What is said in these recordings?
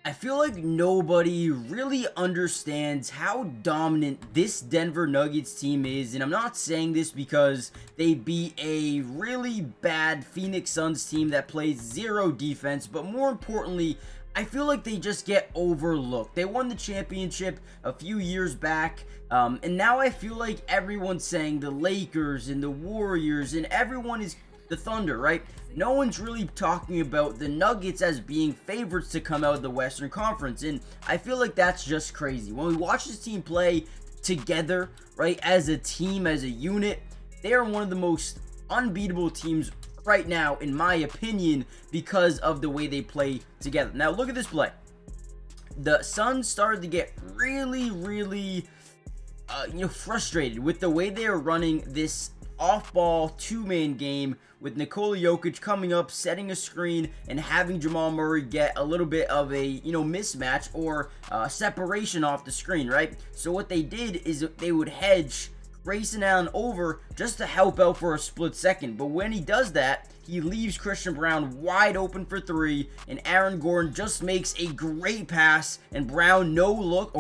I feel like nobody really understands how dominant this Denver Nuggets team is, and I'm not saying this because they beat a really bad Phoenix Suns team that plays zero defense, but more importantly, I feel like they just get overlooked. They won the championship a few years back, and now I feel like everyone's saying the Lakers and the Warriors, and everyone is the Thunder, right? No one's really talking about the Nuggets as being favorites to come out of the Western Conference, and I feel like that's just crazy. When we watch this team play together, right, as a team, as a unit, they are one of the most unbeatable teams right now, in my opinion, because of the way they play together. Now, look at this play. The Suns started to get really, frustrated with the way they are running this off-ball two-man game with Nikola Jokic coming up, setting a screen, and having Jamal Murray get a little bit of a, mismatch or separation off the screen, right? So what they did is they would hedge Grayson Allen over just to help out for a split second. But when he does that, he leaves Christian Brown wide open for three, and Aaron Gordon just makes a great pass, and Brown no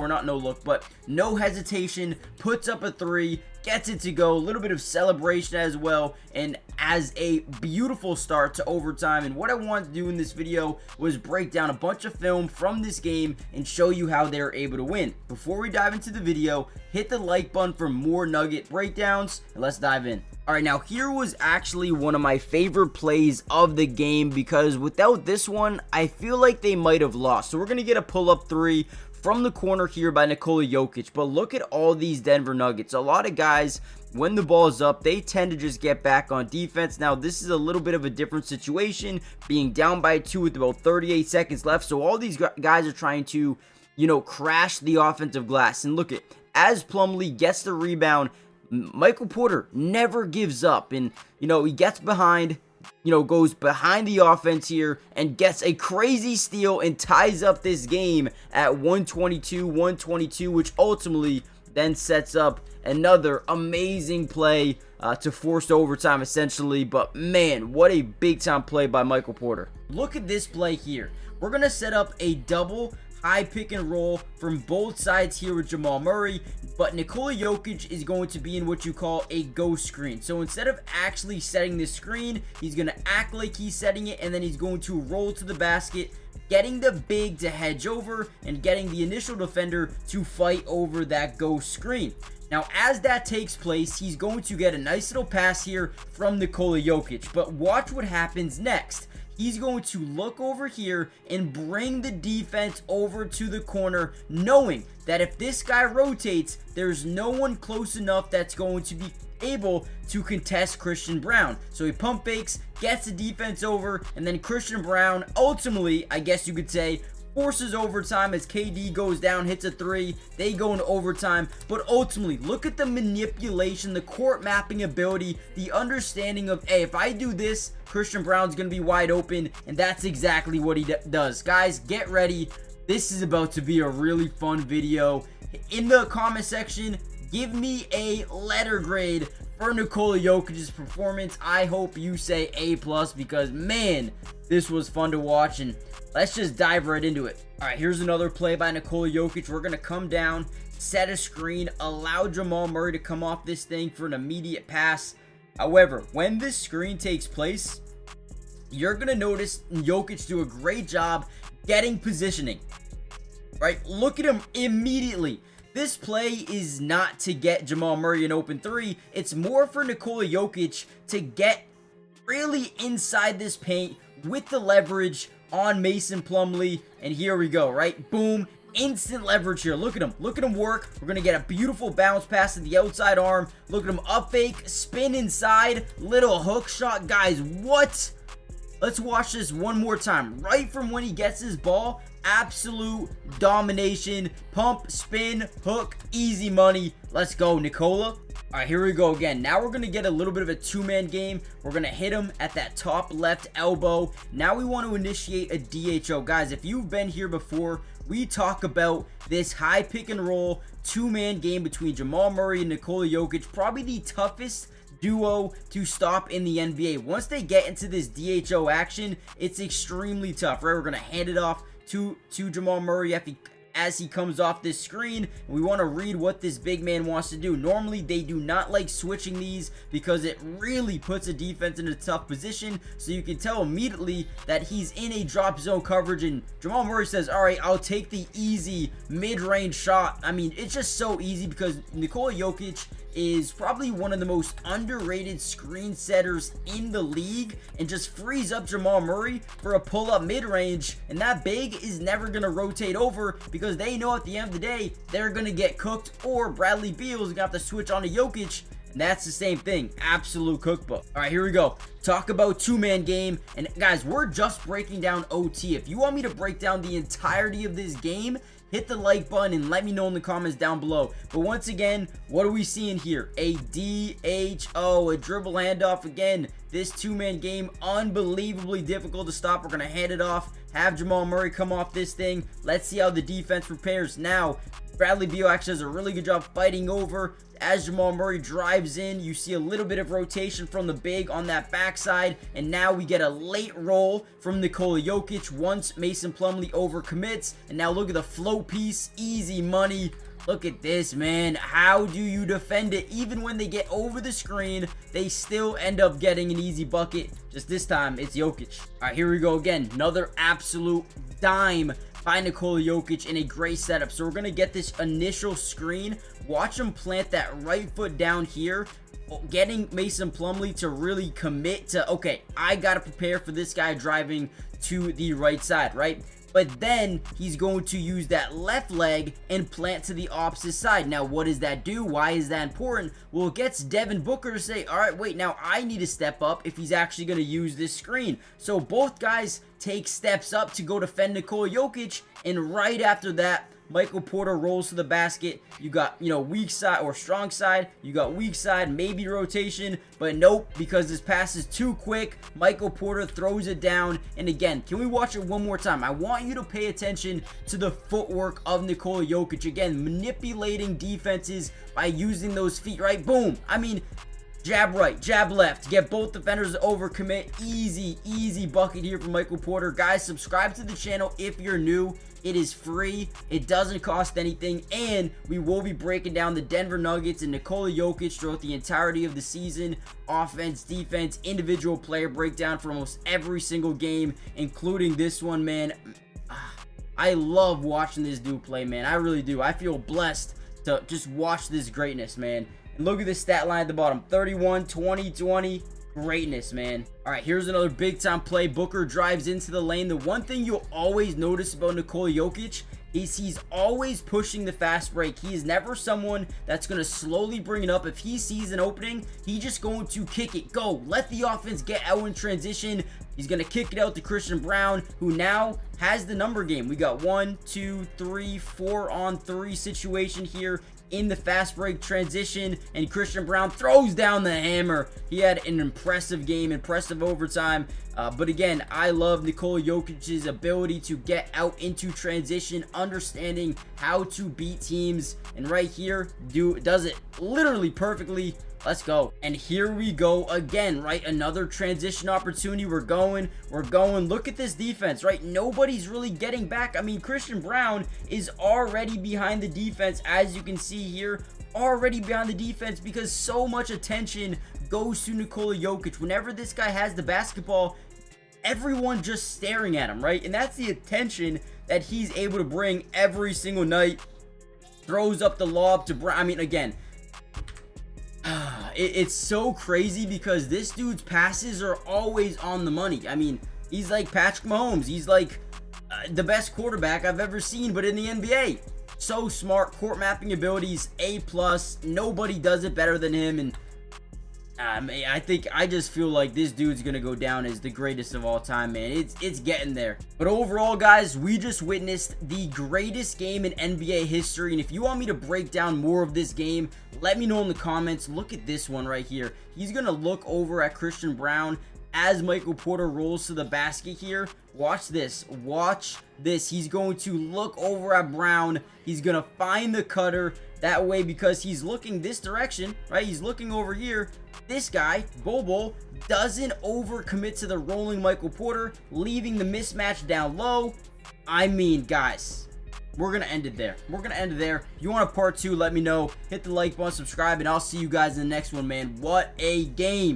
hesitation, puts up a three, gets it to go, a little bit of celebration as well, and as a beautiful start to overtime. And what I wanted to do in this video was break down a bunch of film from this game and show you how they were able to win. Before we dive into the video, hit the like button for more Nugget breakdowns, and let's dive in. Alright, now here was actually one of my favorite plays of the game, because without this one, I feel like they might have lost. So we're going to get a pull-up three from the corner here by Nikola Jokic. But look at all these Denver Nuggets. A lot of guys, when the ball is up, they tend to just get back on defense. Now, this is a little bit of a different situation, being down by 2 with about 38 seconds left. So all these guys are trying to, crash the offensive glass. And look at, as Plumlee gets the rebound, Michael Porter never gives up. And, he gets behind, goes behind the offense here and gets a crazy steal and ties up this game at 122, which ultimately then sets up another amazing play to force overtime, essentially. But man, what a big time play by Michael Porter. Look at this play here. We're going to set up a double high pick and roll from both sides here with Jamal Murray, but Nikola Jokic is going to be in what you call a ghost screen. So instead of actually setting this screen, he's going to act like he's setting it, and then he's going to roll to the basket, getting the big to hedge over and getting the initial defender to fight over that ghost screen. Now, as that takes place, he's going to get a nice little pass here from Nikola Jokic, but watch what happens next. He's going to look over here and bring the defense over to the corner, knowing that if this guy rotates, there's no one close enough that's going to be able to contest Christian Brown. So he pump fakes, gets the defense over, and then Christian Brown ultimately, I guess you could say, forces overtime as KD goes down, hits a three, they go into overtime. But ultimately, look at the manipulation, the court mapping ability, the understanding of, hey, if I do this, Christian Brown's going to be wide open, and that's exactly what he does. Guys, get ready. This is about to be a really fun video. In the comment section, give me a letter grade for Nikola Jokic's performance. I hope you say A+, because man, this was fun to watch, and let's just dive right into it. All right, here's another play by Nikola Jokic. We're going to come down, set a screen, allow Jamal Murray to come off this thing for an immediate pass. However, when this screen takes place, you're going to notice Jokic do a great job getting positioning. Right? Look at him immediately. This play is not to get Jamal Murray an open three. It's more for Nikola Jokic to get really inside this paint with the leverage on Mason Plumlee. And here we go, right? Boom. Instant leverage here. Look at him. Look at him work. We're going to get a beautiful bounce pass to the outside arm. Look at him up fake, spin inside, little hook shot. Guys, what? Let's watch this one more time. Right from when he gets his ball, absolute domination. Pump, spin, hook, easy money. Let's go, Nikola. All right, here we go again. Now we're going to get a little bit of a two-man game. We're going to hit him at that top left elbow. Now we want to initiate a DHO. Guys, if you've been here before, we talk about this high pick and roll two-man game between Jamal Murray and Nikola Jokic. Probably the toughest duo to stop in the NBA. Once they get into this DHO action, it's extremely tough, right? We're going to hand it off to Jamal Murray as he comes off this screen. We want to read what this big man wants to do. Normally, they do not like switching these because it really puts a defense in a tough position. So you can tell immediately that he's in a drop zone coverage, and Jamal Murray says, all right, I'll take the easy mid-range shot. I mean, it's just so easy because Nikola Jokic is probably one of the most underrated screen setters in the league, and just frees up Jamal Murray for a pull-up mid-range, and that big is never going to rotate over because they know at the end of the day they're going to get cooked, or Bradley Beal is going to have to switch on to Jokic, and that's the same thing. Absolute cookbook. All right, here we go. Talk about two-man game, and guys, we're just breaking down OT. If you want me to break down the entirety of this game, hit the like button and let me know in the comments down below. But once again, what are we seeing here? A DHO, a dribble handoff. Again, this two-man game, unbelievably difficult to stop. We're going to hand it off, have Jamal Murray come off this thing. Let's see how the defense prepares. Now, Bradley Beal actually does a really good job fighting over. As Jamal Murray drives in, you see a little bit of rotation from the big on that backside, and now we get a late roll from Nikola Jokic once Mason Plumlee overcommits. And now look at the float piece, easy money. Look at this, man. How do you defend it? Even when they get over the screen, they still end up getting an easy bucket. Just this time, it's Jokic. All right, here we go again. Another absolute dime by Nikola Jokic in a great setup. So we're going to get this initial screen. Watch him plant that right foot down here, getting Mason Plumlee to really commit to, okay, I got to prepare for this guy driving to the right side, right? But then he's going to use that left leg and plant to the opposite side. Now, what does that do? Why is that important? Well, it gets Devin Booker to say, all right, wait, now I need to step up if he's actually going to use this screen. So both guys take steps up to go defend Nikola Jokic, and right after that, Michael Porter rolls to the basket. You got, weak side or strong side. You got weak side, maybe rotation, but nope, because this pass is too quick. Michael Porter throws it down. And again, can we watch it one more time? I want you to pay attention to the footwork of Nikola Jokic. Again, manipulating defenses by using those feet, right? Boom. I mean, jab right, jab left, get both defenders to overcommit. Easy bucket here from Michael Porter. Guys, subscribe to the channel if you're new. It is free, it doesn't cost anything, and we will be breaking down the Denver Nuggets and Nikola Jokic throughout the entirety of the season. Offense, defense, individual player breakdown for almost every single game, including this one, man. I love watching this dude play, man. I really do. I feel blessed to just watch this greatness, man. And look at the stat line at the bottom. 31, 20, 20. Greatness, man. All right, here's another big time play. Booker drives into the lane. The one thing you'll always notice about Nikola Jokic is he's always pushing the fast break. He is never someone that's going to slowly bring it up. If he sees an opening, he's just going to kick it. Go. Let the offense get out in transition. He's going to kick it out to Christian Brown, who now has the number game. We got 1, 2, 3, 4 on 3 situation here in the fast break transition, and Christian Brown throws down the hammer. He had an impressive game, impressive overtime. But again, I love Nikola Jokic's ability to get out into transition, understanding how to beat teams, and right here, does it literally perfectly. Let's go. And here we go again, right? Another transition opportunity. We're going. Look at this defense, right? Nobody's really getting back. I mean, Christian Brown is already behind the defense, as you can see here. Already behind the defense because so much attention goes to Nikola Jokic. Whenever this guy has the basketball, everyone just staring at him, right? And that's the attention that he's able to bring every single night. Throws up the lob to Brown. I mean, again, it's so crazy because this dude's passes are always on the money. I mean, he's like Patrick Mahomes. He's like the best quarterback I've ever seen, but in the NBA. So smart, court mapping abilities, A+. Nobody does it better than him, and I just feel like this dude's gonna go down as the greatest of all time, man. It's getting there. But overall, guys, we just witnessed the greatest game in NBA history, and if you want me to break down more of this game, let me know in the comments. Look at this one right here. He's gonna look over at Christian Brown as Michael Porter rolls to the basket here. Watch this. Watch this. He's going to look over at Brown. He's gonna find the cutter. That way, because he's looking this direction, right? He's looking over here. This guy, Bobo, doesn't overcommit to the rolling Michael Porter, leaving the mismatch down low. I mean, guys, we're going to end it there. We're going to end it there. If you want a part 2, let me know. Hit the like button, subscribe, and I'll see you guys in the next one, man. What a game.